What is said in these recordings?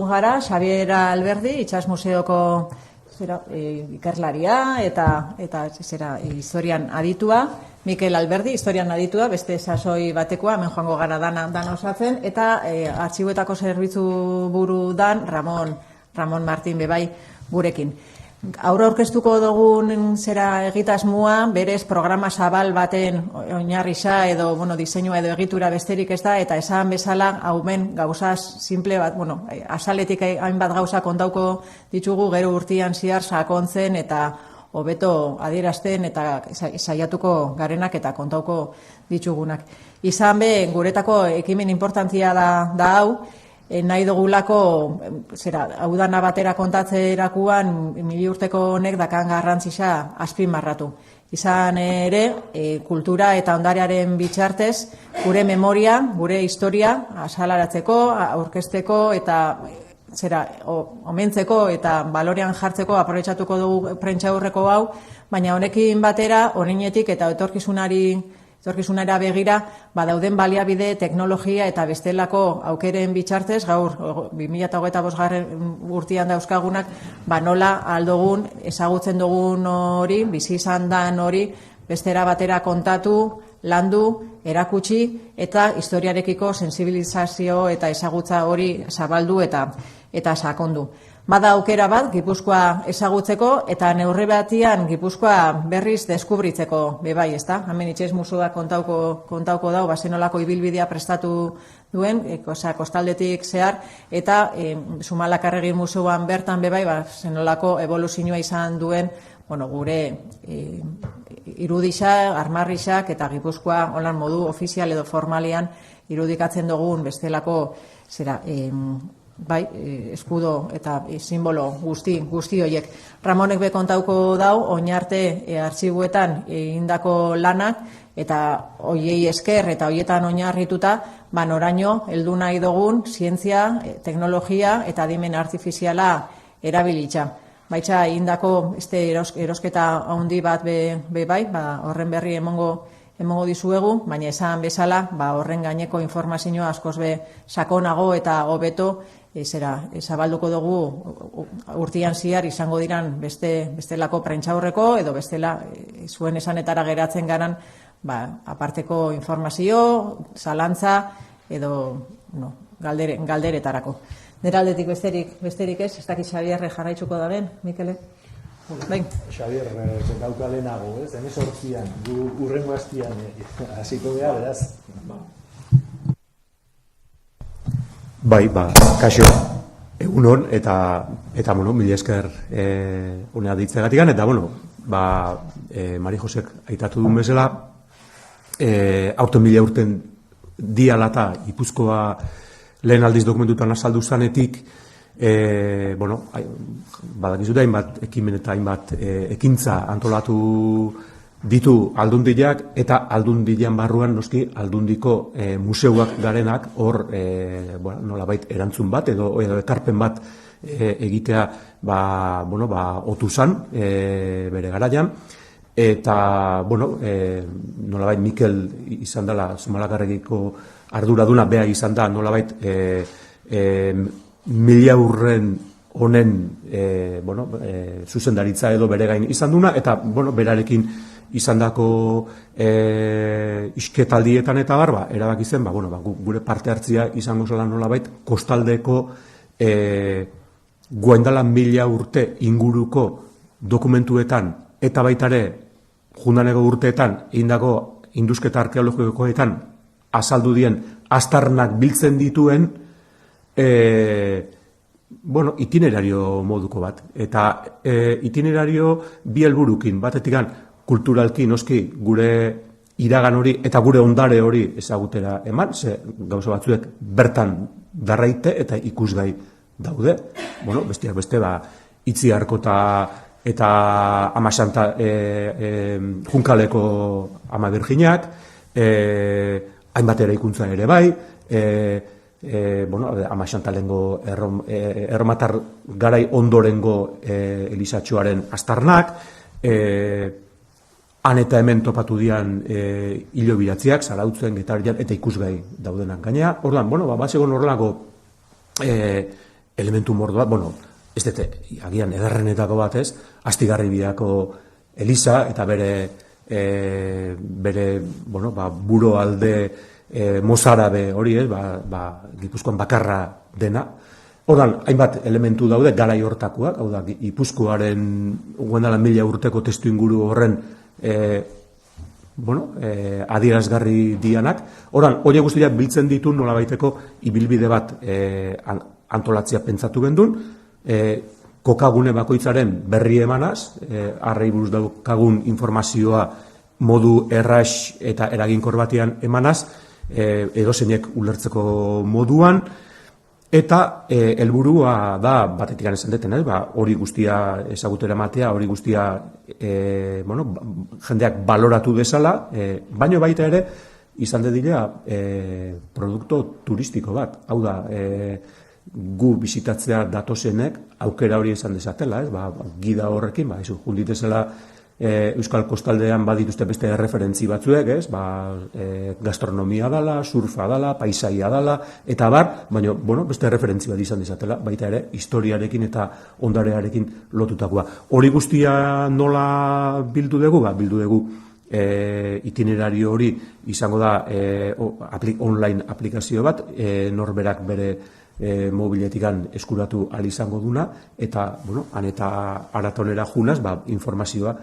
gara Xabier Alberdi, Itsas Museoko ikerlaria eta historian aditua, Mikel Alberdi, historian aditua, beste sasoi batekoa, hemen joango gara dan osatzen, eta artxiboetako zerbitzu buru dan Ramon Martin bebai gurekin. Aurra aurkeztuko dugun egitasmoa, berez programa zabal baten oinarrisa edo diseinua edo egitura besterik ez da, eta esan bezala haumen gauzaz simple bat, azaletik hainbat gauza kontauko ditugu, gero urtean zehar sakontzen eta hobeto adierazten eta saiatuko garenak eta kontauko ditugunak. Izan be, guretako ekimen importantzia da hau, nahi dugulako, hau dana batera kontatzerakuan, 1000 urteko honek dakan garrantzisa azpimarratu. Izan ere, kultura eta ondarearen bitxartez, gure memoria, gure historia, azalaratzeko, aurkezteko eta omentzeko eta balorean jartzeko aprobetxatuko dugu prentsaurreko hau, baina honekin batera, orinetik eta etorkizunera begira, dauden baliabide, teknologia eta bestelako aukeren bitxartez, gaur 2025 urtean dauzkagunak, nola aldogun, ezagutzen dugun hori, bizi izan dan hori, bestera batera kontatu, landu, erakutsi eta historiarekiko sensibilizazio eta ezagutza hori zabaldu eta sakondu. Bada aukera bat Gipuzkoa ezagutzeko eta neurri batian Gipuzkoa berriz deskubritzeko bebai, ezta? Hemen Itsas Museoak kontauko dau, zenolako ibilbidea prestatu duen, kostaldetik zehar, eta Zumalakarregi Museoan bertan bebai, zenolako evoluzioa izan duen, gure irudixak, armarrixak eta Gipuzkoa holan modu ofizial edo formalean irudikatzen dugun bestelako eskudo eta simbolo guzti horiek. Ramonek be kontauko dau, oinarte artxibuetan egindako lanak, eta hoiei esker eta hoietan oinarrituta, noraino heldu nahi dugun zientzia, teknologia eta adimen artifiziala erabilitza. Baitza egindako erosketa handi bat bai, horren berri emongo dizuegu, baina esan bezala, horren gaineko informazioa askoz be sakonago eta hobeto zabalduko dugu urtean zehar izango diran bestelako prentsaurreko edo bestela zuen esanetara geratzen garan aparteko informazio, zalantza edo galderetarako. Nera aldetik besterik ez dakit Xabierre jarraitzuko da ben, Mikele? Xabierre, dauka lehenago, ez? 18an, urrengo hastian hasiko geha, beraz? Kaixo, egunon, eta mila esker unea ditzegatikan, eta, Mari Josek aitatu duen bezala, aurten 1000 urten dialata Gipuzkoa lehen aldiz dokumentutan azaldu zanetik, badakizu da hainbat ekimen eta hainbat ekintza antolatu ditu aldundiak, eta aldundian barruan noski aldundiko museuak garenak hor nolabait erantzun bat edo ekarpen bat egitea otu zan bere garaian, eta nolabait Mikel izan dela Zumalakarregiko arduraduna, bea izan da nolabait 1000 urren honen zuzendaritza edo bere gain izan duna, eta berarekin izandako isketaldietan eta erabaki zen, gure parte hartzia izango zela nolabait kostaldeko guaindala 1000 urte inguruko dokumentuetan eta baitare jundaneko urteetan egindako indusketa arkeologikoetan azaldu dien aztarnak biltzen dituen itinerario moduko bat. Eta itinerario bi helburukin, batetikan kulturalki noski gure iragan hori eta gure ondare hori ezagutera eman, ze gauza batzuek bertan darraite eta ikusgai daude. Besteak beste, Itziarko eta Amasanta Junkaleko Ama Birjinak, hainbat eraikuntza ere bai, Amasantalengo erromatar garai ondorengo elizatxoaren aztarnak, han eta hemen topatu dian hilobiratziak, zarautzen, getarrian, eta ikusgai daudenak gainea. Orduan, bazegon horrelako elementu mordoa, bueno, ez dute, agian ederrenetako bat ez, Astigarribiako eliza eta bere bueno, buro alde mozarabe hori ez, Gipuzkoan bakarra dena. Horran, hainbat elementu daude, garai hortakoak, hau da, Gipuzkoaren guendalan 1000 urteko testu inguru horren adierazgarri dianak. Horran, hori guztiak biltzen ditu nolabaiteko ibilbide bat antolatzea pentsatu gendun, kokagune bakoitzaren berri emanaz, arrei buruz daukagun informazioa modu erraz eta eraginkor batean emanaz, edozeinek ulertzeko moduan, eta helburua da, batetik esan deten, hori guztia ezagutera ematea, hori guztia jendeak baloratu dezala, baino baita ere, izan dedilea produkto turistiko bat, hau da, gu bizitatzea datozenek aukera hori izan dezatela, gida horrekin, junditezela Euskal Kostaldean badituzte beste referentzi batzuek, gastronomia dala, surfa dala, paisaia dala, eta baina, beste referentzi bat izan dezatela, baita ere, historiarekin eta ondarearekin lotutakoa. Hori guztia nola bildu dugu? Bildu dugu itinerario hori izango da online aplikazio bat, norberak bere mobiletikan eskuratu ahal izango duna, eta, han eta aratonera junaz, informazioa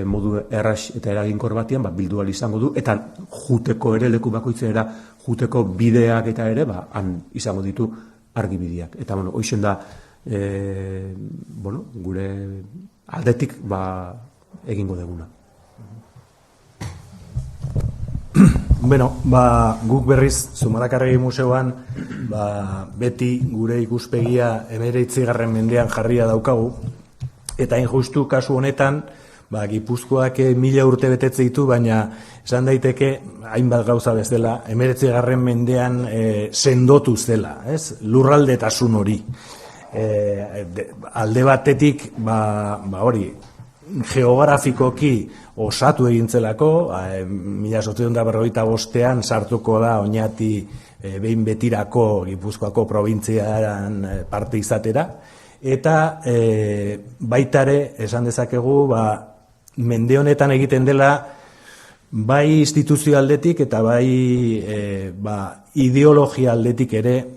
modu erraz eta eraginkor batean bildu ahal izango du, eta juteko ere, leku bakoitzera juteko bideak eta ere, han izango ditu argibideak. Eta, hoixen da, gure aldetik egingo deguna. Guk berriz Zumalakarregi Museoan beti gure ikuspegia 19. mendean jarria daukagu, eta injustu kasu honetan Gipuzkoak 1000 urte betetze ditu, baina esan daiteke hainbat gauza bezala 19. mendean sendotuz dela, lurraldetasun hori. Alde batetik hori geografikoki osatu egintzelako, 1845 sartuko da Oñati behin betirako Gipuzkoako probintziaren parte izatera, eta baitare esan dezakegu mende honetan egiten dela bai instituzio aldetik eta bai ideologia aldetik ere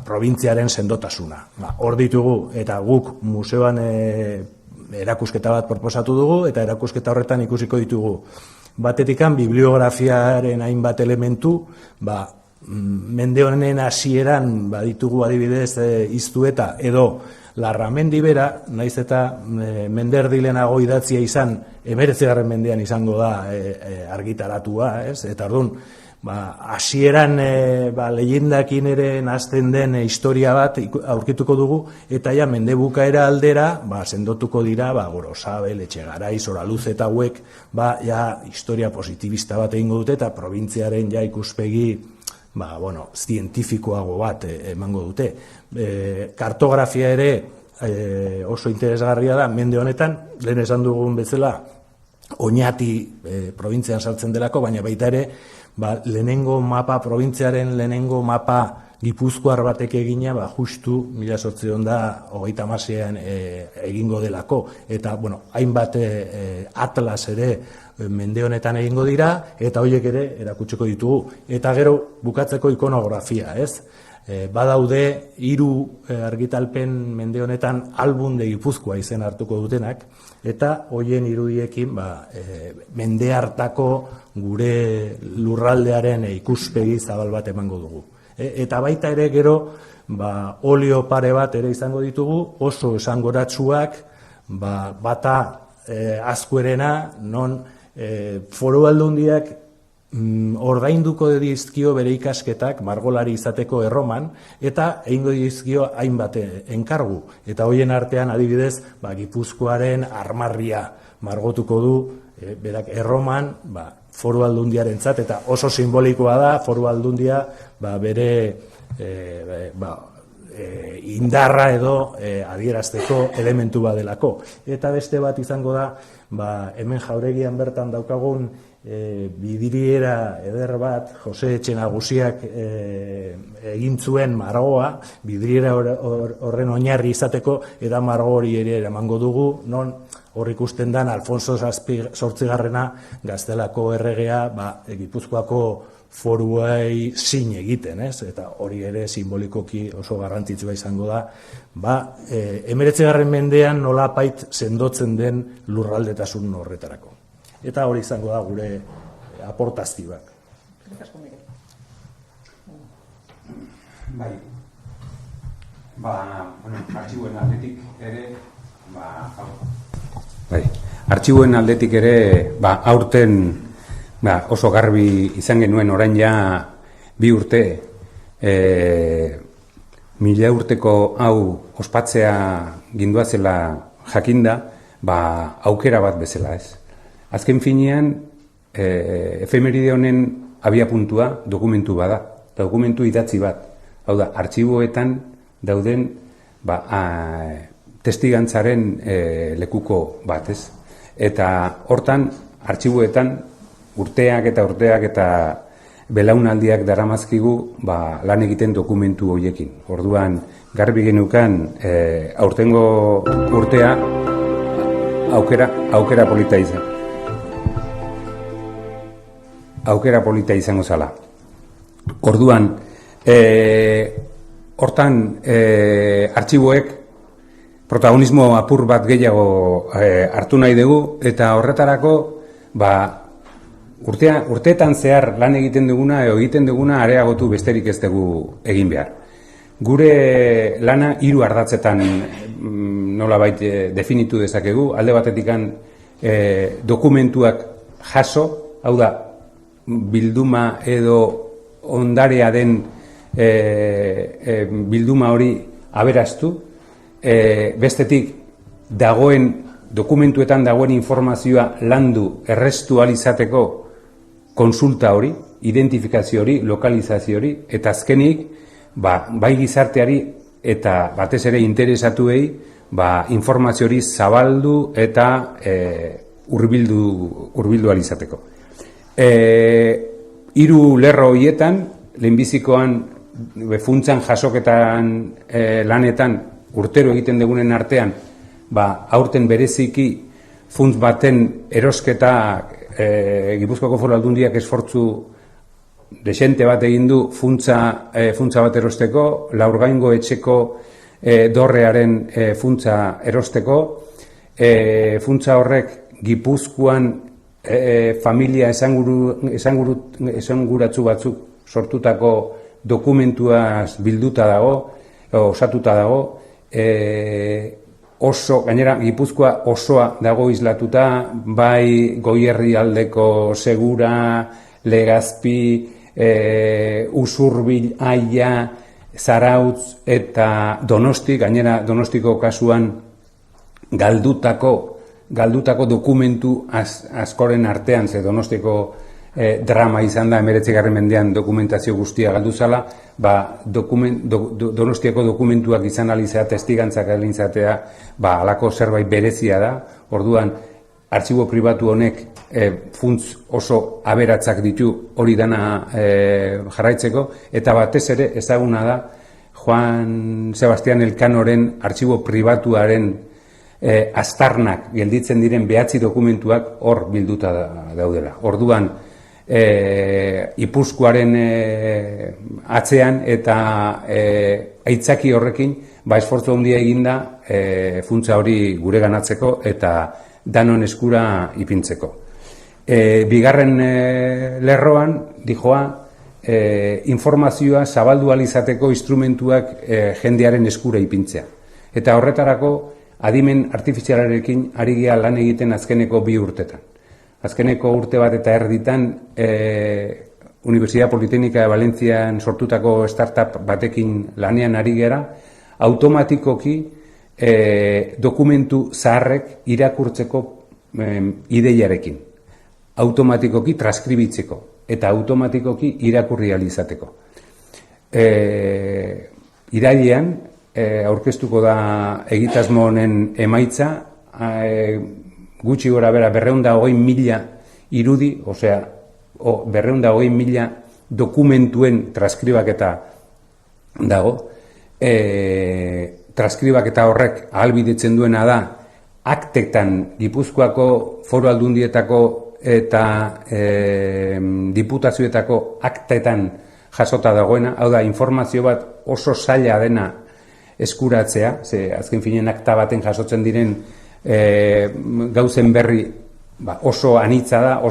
probintziaren sendotasuna. Hor ditugu, eta guk museoan erakusketa bat proposatu dugu, eta erakusketa horretan ikusiko ditugu batetikan bibliografiaren hainbat elementu, mende honen hasieran ditugu adibidez Iztueta edo Larramendi bera, naiz eta menderdi lehenago idatzia izan 19. mendean izango da argitaratua, eta orduan hasieran leyendakin ere nazten den historia bat aurkituko dugu, eta mende bukaera aldera sendotuko dira Gorosabel, Etxegarai, Zoraluz eta hauek historia positibista bat egingo dute, eta probintziaren ikuspegi zientifikoago bat emango dute. Kartografia ere oso interesgarria da mende honetan, lehen esan dugun bezala Oñati probintzian sartzen delako, baina baita ere lehenengo mapa, probintziaren lehenengo mapa Gipuzkoar batek egina, justu 1836an egingo delako, eta hainbat atlas ere mende honetan egingo dira, eta horiek ere erakutsiko ditugu. Eta gero bukatzeko ikonografia, badaude 3 argitalpen mende honetan album de Gipuzkoa izen hartuko dutenak, eta hoien irudiekin mende hartako gure lurraldearen ikuspegi zabal bat emango dugu. Eta baita ere gero olio pare bat ere izango ditugu, oso esangoratsuak, bata azkuerena, non Foru Aldundiak ordainduko dizkio bere ikasketak margolari izateko Erroman, eta egingo dizkio hainbat enkargu, eta hoien artean adibidez Gipuzkoaren armarria margotuko du berak Erroman Foru Aldundiarentzat, eta oso simbolikoa da Foru Aldundia bere indarra edo adierazteko elementu badelako. Eta beste bat izango da, hemen Jauregian bertan daukagun bidiriera eder bat, Jose Etxenagusiak egin zuen margoa, bidiriera horren oinarri izateko, eta margo hori ere eramango dugu, non hor ikusten dan Alfonso Zortzigarrena Gaztelako erregea Gipuzkoako foruei zin egiten, ez? Eta hori ere simbolikoki oso garrantzitsua izango da, 19. mendean nolapait sendotzen den lurraldetasun horretarako. Eta hori izango da gure aportazioak. Bai. Artxiboen aldetik ere, artxiboen aldetik ere, aurten oso garbi izan genuen orain ja 2 urte, 1000 urteko hau ospatzea gindoazela jakinda, aukera bat bezala, ez. Azken finean, efemeride honen abiapuntua dokumentu bada, dokumentu idatzi bat. Hau da, artxiboetan dauden testigantzaren lekuko bat, ez? Eta hortan, artxiboetan urteak eta belaunaldiak daramazkigu lan egiten dokumentu horiekin. Orduan, garbi genukan aurtengo urtea aukera polita izan. Aukera polita izango zala. Orduan, hortan artxiboek protagonismo apur bat gehiago hartu nahi dugu, eta horretarako urteetan zehar lan egiten duguna areagotu besterik ez dugu egin behar. Gure lana 3 ardatzetan nolabait definitu dezakegu, alde batetikan dokumentuak jaso, hau da, bilduma edo ondarea den bilduma hori aberaztu, bestetik dokumentuetan dagoen informazioa landu errestu alizateko konsulta hori, identifikazio hori, lokalizazio hori, eta azkenik, bai gizarteari eta batez ere interesatuei informazio hori zabaldu eta hurbildu alizateko. 3 lerro horietan, lehenbizikoan funtzan jasoketan lanetan urtero egiten dugunen artean, aurten bereziki funtz baten erosketa Gipuzkoako Foru Aldundiak esfortzu desente bat egin du funtza bat erosteko, Laurgaingo etxeko dorrearen funtza erosteko, funtza horrek Gipuzkoan familia esanguratsu batzuk sortutako dokumentuaz bilduta dago, osatuta dago, gainera Gipuzkoa osoa dago islatuta, bai Goierri aldeko Segura, Legazpi, Usurbil, Aia, Zarautz eta Donosti, gainera Donostiko kasuan galdutako dokumentu askoren artean, ze Donostiko drama izan da 19. mendean dokumentazio guztia galdu zala, Donostiako dokumentuak izan alizea, testigantzak alinzatea, alako zerbait berezia da. Orduan, artxibo pribatu honek funtz oso aberatzak ditu hori dana jarraitzeko, eta batez ere ezaguna da Juan Sebastian Elkanoren artxibo pribatuaren aztarnak gelditzen diren 9 dokumentuak hor bilduta daudela. Orduan, Ipuzkoaren atzean eta aitzaki horrekin esfortzu handia eginda funtsa hori gure ganatzeko eta danon eskura ipintzeko. Bigarren lerroan, dijoa, informazioa zabaldu alizateko instrumentuak jendearen eskura ipintzea. Eta horretarako adimen artifizialarekin ari gea lan egiten azkeneko 2 urtetan. Azkeneko urte bat eta erditan Universidad Politécnica de Valentzian sortutako startup batekin lanean ari gera, automatikoki dokumentu zaharrek irakurtzeko ideiarekin. Automatikoki transkribitzeko eta automatikoki irakurri alizateko. Irailean aurkeztuko da egitasmo honen emaitza, gutxi gora bera 220.000 irudi, osea, 220.000 dokumentuen transkribaketa dago. Transkribaketa horrek ahalbidetzen duena da aktetan Gipuzkoako Foru Aldundietako eta diputazioetako aktetan jasota dagoena, hau da, informazio bat oso zaila dena eskuratzea, ze azken finean akta baten jasotzen diren gauzen berri oso anitza da,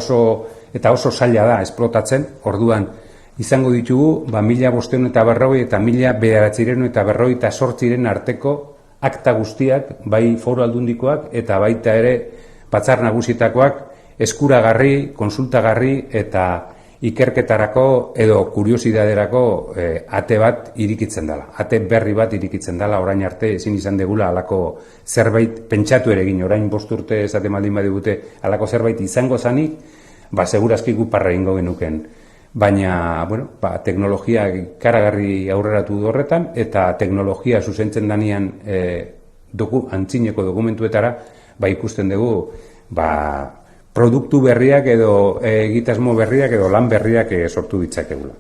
eta oso zaila da esplotatzen. Orduan izango ditugu 1540 eta 1948 arteko akta guztiak, bai Foru Aldundikoak eta baita ere Batzar Nagusietakoak, eskuragarri, konsultagarri eta ikerketarako edo kuriosidaderako ate bat irikitzen dela. Ate berri bat irikitzen dela, orain arte ezin izan degula alako zerbait pentsatu ere egin, orain 5 urte esaten baldin badigute alako zerbait izango zanik, segurazki gu parra egingo genuken. Baina, teknologia ikaragarri aurreratu du horretan, eta teknologia zuzentzen danean antzineko dokumentuetara, ikusten dugu, produktu berriak edo egitasmo berriak edo lan berriak sortu ditzakegula.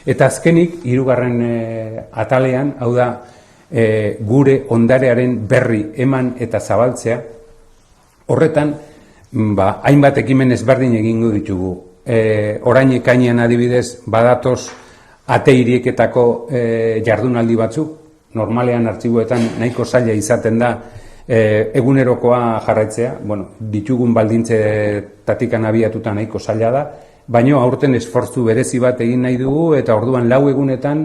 Eta azkenik, 3. atalean, hau da, gure ondarearen berri eman eta zabaltzea, horretan, hainbat ekimen ezberdin egingo ditugu. Orain ekainean adibidez, badatoz ate irieketako jardunaldi batzuk, normalean artxiboetan nahiko zaila izaten da egunerokoa jarraitzea, ditugun baldintzetatik abiatuta nahiko zaila da, baina aurten esfortzu berezi bat egin nahi dugu, eta orduan 4 egunetan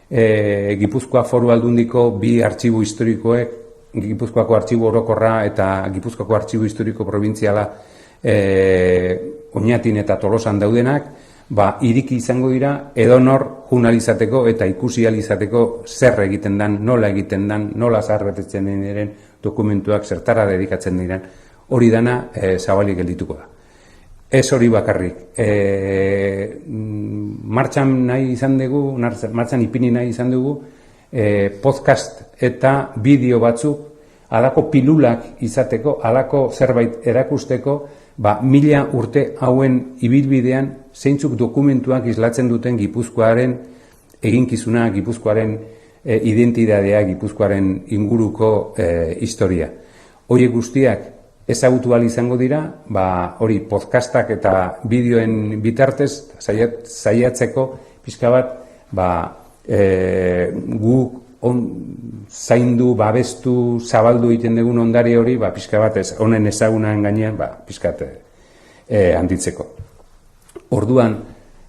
Gipuzkoa Foru Aldundiko 2 artxibo historikoek, Gipuzkoako Artxibo Orokorra eta Gipuzkoako Artxibo Historiko Probintziala Oñatin eta Tolosan daudenak, iriki izango dira edonor jurnalizateko eta ikusi alizateko zer egiten dan, nola egiten dan, nola zaharbetetzen diren dokumentuak zertara dedikatzen diren, hori dana zabalik geldituko da. Ez hori bakarrik. Martxan ipini nahi izan dugu, podcast eta bideo batzuk, alako pilulak izateko, alako zerbait erakusteko, 1000 urte hauen ibilbidean zeintzuk dokumentuak islatzen duten Gipuzkoaren eginkizuna, Gipuzkoaren identitatea, Gipuzkoaren inguruko historia. Horiek guztiak ezagutu ahal izango dira, hori podcastak eta bideoen bitartez saiatzeko pixka bat guk zaindu, babestu, zabaldu egiten dugun ondare hori, pixka bat honen ezagunan gainean, pixkat handitzeko. Orduan,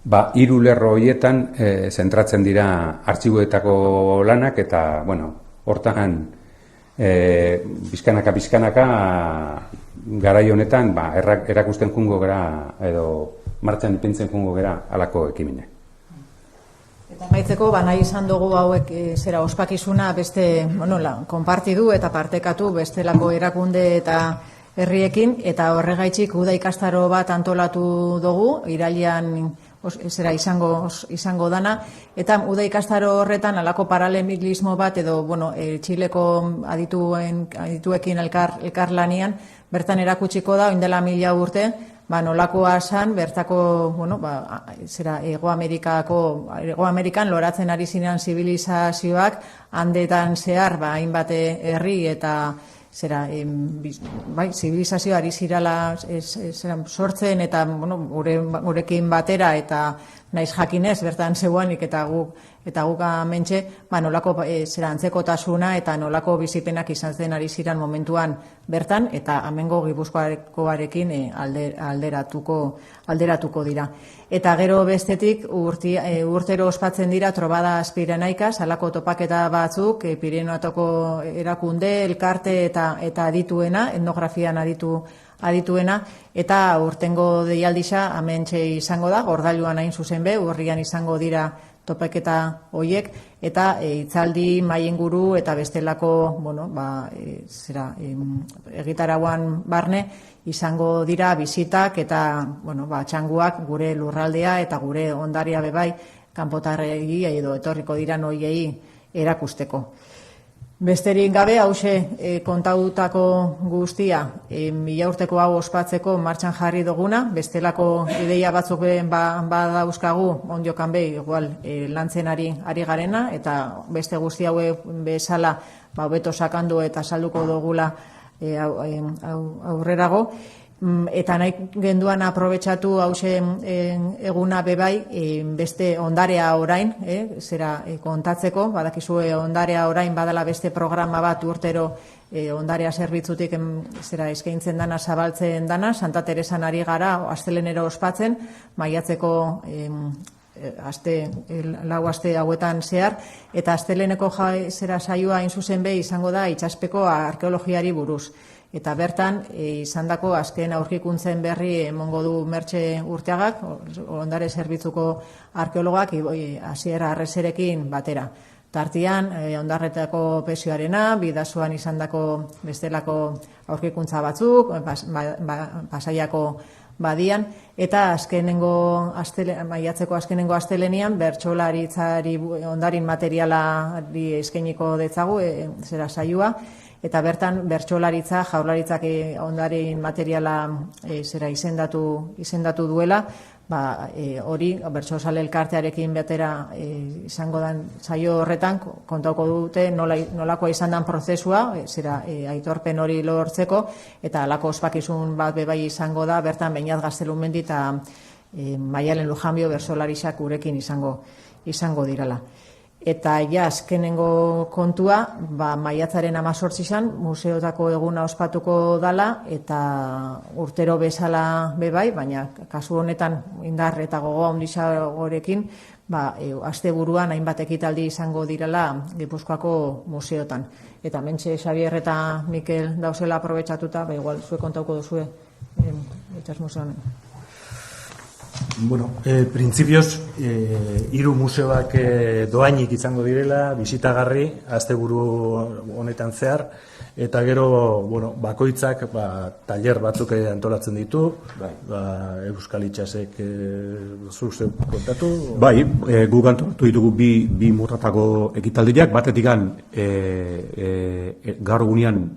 3 lerro horietan zentratzen dira artxiboetako lanak, eta, hortan bizkanaka garai honetan erakusten jungo gara, edo martxan ipintzen jungo gara alako ekimenak. Eta maitzeko, nahi izan dugu hauek zera ospakizuna beste, konpartidu eta partekatu bestelako erakunde eta herriekin, eta horregaitzik uda ikastaro bat antolatu dugu, irailean zera izango dana, eta uda ikastaro horretan alako paralelismo bat edo, Txileko adituekin elkarlanian, bertan erakutsiko da, oindela 1000 urte, nolakoa zan, bertako, Hego Amerikan loratzen ari ziren zibilizazioak, handetan zehar, hainbat herri eta zibilizazioa ari zirala sortzen, eta gurekin batera, eta naiz jakinez, bertan zeuanik eta guk mentxe, nolako antzekotasuna eta nolako bizipenak izan zen ari ziren momentuan bertan, eta amengo Gipuzkoarekin alderatuko dira. Eta gero bestetik urtero ospatzen dira Trobada Aspirenaikas, alako topaketa batzuk, Pirinioetako erakunde, elkarte eta adituena, etnografian adituena, eta urtengo deialdisa hementxe izango da, Gordailuan hain zuzen be, urrian izango dira topaketa hoiek, eta hitzaldi, mahai inguru eta bestelako, egitarauan barne izango dira bizitak eta, txanguak gure lurraldea eta gure ondaria bebai kanpotarregi edo etorriko dira hoiei erakusteko. Besterik gabe, hause kontautako guztia, 1000 urteko hau ospatzeko martxan jarri duguna, bestelako ideia batzuk badauzkagu, ondiokan behi, igual, lantzen ari garena, eta beste guzti haue bezala, hobeto sakandu eta salduko dugula aurrerago. Eta nahi genduan aprobetxatu hause eguna bebai beste ondarea orain, zera kontatzeko, badakizue ondarea orain badala beste programa bat urtero ondarea zerbitzutik zera eskaintzen dana, zabaltzen dana, Santa Teresan ari gara, astelenero ospatzen, maiatzeko lau aste hauetan zehar, eta asteleneko zera saioa inzuzen be izango da itxaspeko arkeologiari buruz. Eta bertan, izandako azken aurkikuntzen berri emongo du Mertxe Urteagak, ondare zerbitzuko arkeologak, Asier Arrezerekin batera. Tartian, ondarretako pesioarena, Bidasoan izandako bestelako aurkikuntza batzuk, Pasaiako badian, eta maiatzeko azkenengo astelenian, bertsolaritzari ondarin materialari eskainiko detzagu, zera saioa, eta bertan bertsolaritza, jaurlaritzak ondarin materiala zera izendatu duela, hori bertsozale elkartearekin batera izango den saio horretan kontauko dute nolakoa izan den prozesua, zera aitorpen hori lortzeko, eta halako ospakizun bat bebai izango da, bertan Beñat Gaztelumendi eta Maialen Lujanbio bertsolaritzak gurekin izango dirala. Eta azkenengo kontua, maiatzaren 18an museotako eguna ospatuko dala, eta urtero bezala bebai, baina kasu honetan indar eta gogoa ondizagorekin, asteburuan hainbat ekitaldi izango direla Gipuzkoako museotan. Eta Mentxe Xabier eta Mikel dauzela aprobetxatuta, igual zuek kontauko duzue Itxas Museoan. Bueno, printzipioz, 3 museoak doainik izango direla, bisitagarri, asteburu honetan zehar, eta gero, bakoitzak tailer batzuk antolatzen ditu, Euskal Itxasek zuzeu kontatu? Bai, guk antolatu ditugu bi motatako ekitaldiak, batetikan gaur egunean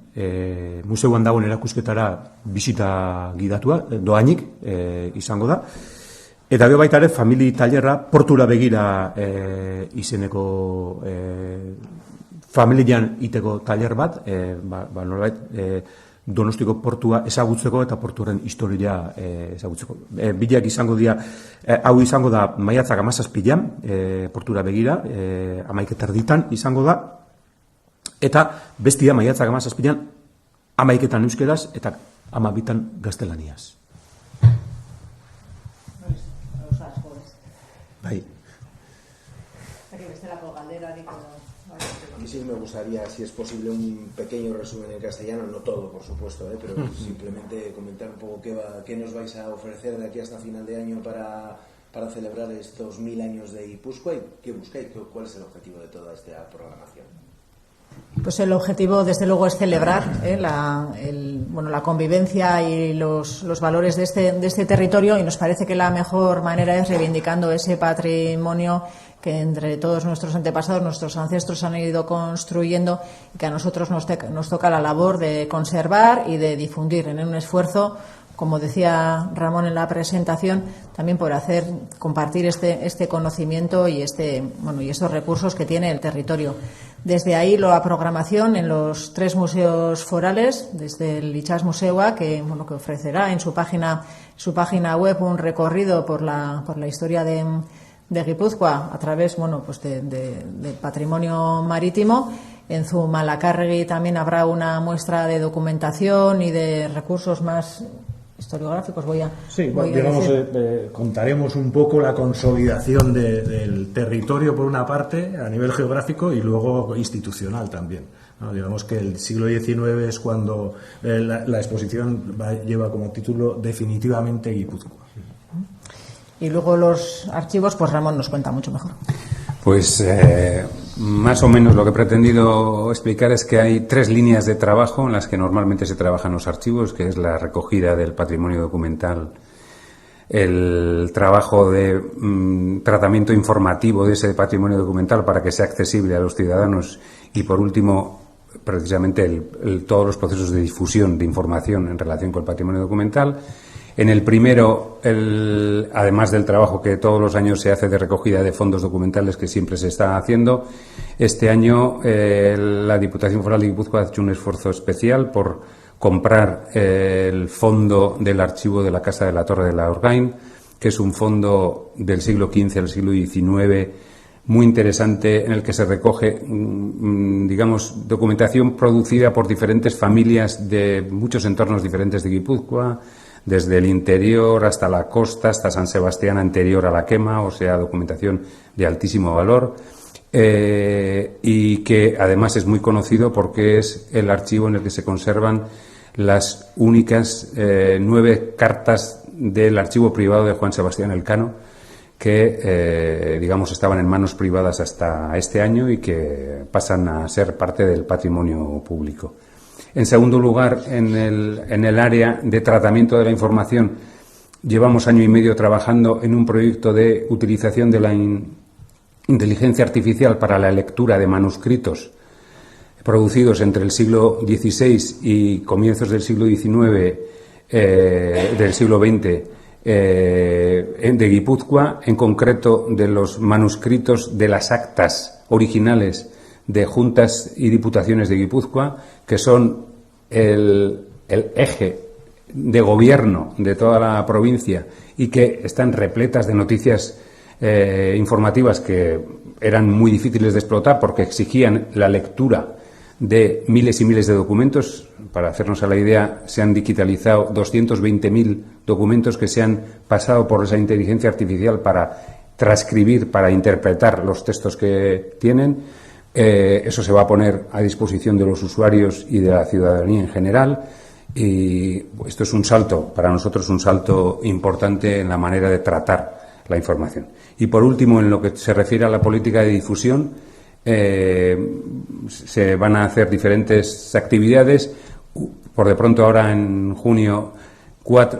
museuan dagoen erakusketara bisita gidatua, doainik izango da. Eta gero baita ere, famili tailerra portura begira izeneko familian iteko tailer bat, nolabait Donostiko portua ezagutzeko eta portuaren historia ezagutzeko. Bileak izango dira, hau izango da maiatzak 17an, portura begira, 11:00 izango da, eta bestia maiatzak 17an 11:00 euskeraz eta 12:00 gaztelaniaz. Bai. A mí sí me gustaría, si es posible, un pequeño resumen en castellano, no todo, por supuesto, pero simplemente comentar un poco qué nos vais a ofrecer de aquí hasta final de año para celebrar estos 1000 años de Guipúzcoa y qué buscáis, cuál es el objetivo de toda esta programación. Pues el objetivo, desde luego, es celebrar la convivencia y los valores de este territorio, y nos parece que la mejor manera es reivindicando ese patrimonio que entre todos nuestros antepasados, nuestros ancestros han ido construyendo, y que a nosotros nos toca la labor de conservar y de difundir en un esfuerzo, como decía Ramón en la presentación, también por compartir este conocimiento y estos recursos que tiene el territorio. Desde ahí la programación en los 3 museos forales, desde el Itxas Museoa, que ofrecerá en su página web un recorrido por la historia de Guipúzcoa a través del patrimonio marítimo. En Zumalacárregui también habrá una muestra de documentación y de recursos más historiográficos. Contaremos un poco la consolidación del territorio por una parte a nivel geográfico y luego institucional también, ¿no? Digamos que el siglo XIX es cuando la exposición lleva como título definitivamente Guipúzcoa. Y luego los archivos, pues Ramón nos cuenta mucho mejor. Pues más o menos lo que he pretendido explicar es que hay 3 líneas de trabajo en las que normalmente se trabajan los archivos, que es la recogida del patrimonio documental, el trabajo de tratamiento informativo de ese patrimonio documental para que sea accesible a los ciudadanos y, por último, precisamente todos los procesos de difusión de información en relación con el patrimonio documental. En el primero, además del trabajo que todos los años se hace de recogida de fondos documentales que siempre se está haciendo, este año la Diputación Foral de Guipúzcoa ha hecho un esfuerzo especial por comprar el fondo del archivo de la Casa de la Torre de la Orgain, que es un fondo del siglo XV al siglo XIX, muy interesante, en el que se recoge, digamos, documentación producida por diferentes familias de muchos entornos diferentes de Guipúzcoa, desde el interior hasta la costa, hasta San Sebastián anterior a la quema, o sea, documentación de altísimo valor, y que además es muy conocido porque es el archivo en el que se conservan las únicas 9 cartas del archivo privado de Juan Sebastián Elcano, que, digamos, estaban en manos privadas hasta este año y que pasan a ser parte del patrimonio público. En segundo lugar, en el área de tratamiento de la información, llevamos año y medio trabajando en un proyecto de utilización de la inteligencia artificial para la lectura de manuscritos producidos entre el siglo XVI y comienzos del siglo XIX, del siglo XX, de Guipúzcoa, en concreto de los manuscritos de las actas originales de juntas y diputaciones de Guipúzcoa, que son el eje de gobierno de toda la provincia y que están repletas de noticias informativas que eran muy difíciles de explotar porque exigían la lectura de miles y miles de documentos. Para hacernos a la idea, se han digitalizado 220.000 documentos que se han pasado por esa inteligencia artificial para transcribir, para interpretar los textos que tienen. Eso se va a poner a disposición de los usuarios y de la ciudadanía en general, y esto es un salto, para nosotros un salto importante en la manera de tratar la información. Y por último, en lo que se refiere a la política de difusión, se van a hacer diferentes actividades. Por de pronto, ahora en junio,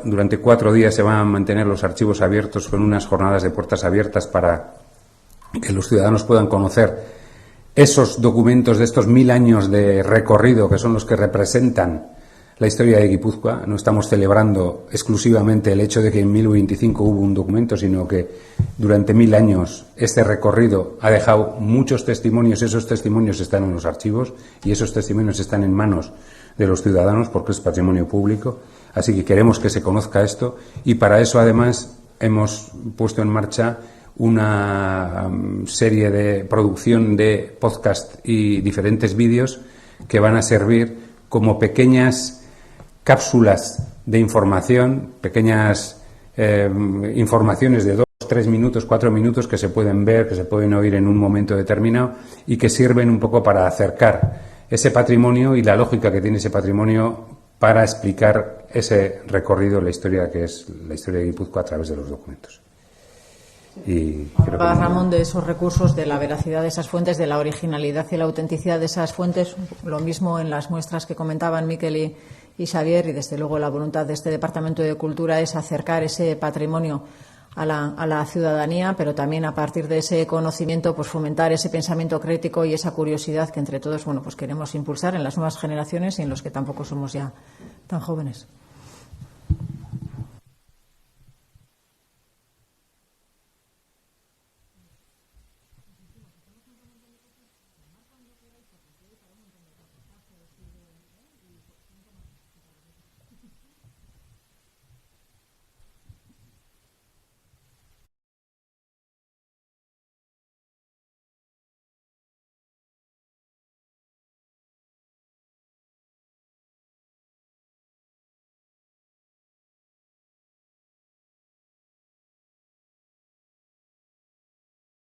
durante 4 días se van a mantener los archivos abiertos con unas jornadas de puertas abiertas para que los ciudadanos puedan conocer esos documentos de estos 1000 años de recorrido, que son los que representan la historia de Guipúzcoa. No estamos celebrando exclusivamente el hecho de que en 1025 hubo un documento, sino que durante 1000 años este recorrido ha dejado muchos testimonios. Esos testimonios están en los archivos y esos testimonios están en manos de los ciudadanos porque es patrimonio público. Así que queremos que se conozca esto, y para eso además hemos puesto en marcha una serie de producción de podcast y diferentes vídeos que van a servir como pequeñas cápsulas de información, pequeñas informaciones de 2, 3 minutos, 4 minutos que se pueden ver, que se pueden oír en un momento determinado y que sirven un poco para acercar ese patrimonio y la lógica que tiene ese patrimonio para explicar ese recorrido, la historia que es la historia de Guipúzcoa a través de los documentos. Y creo que Ramón, de esos recursos, de la veracidad de esas fuentes, de la originalidad y la autenticidad de esas fuentes, lo mismo en las muestras que comentaban Miquel y Xavier, y desde luego la voluntad de este Departamento de Cultura es acercar ese patrimonio a la ciudadanía, pero también a partir de ese conocimiento pues fomentar ese pensamiento crítico y esa curiosidad que entre todos pues queremos impulsar en las nuevas generaciones y en los que tampoco somos ya tan jóvenes.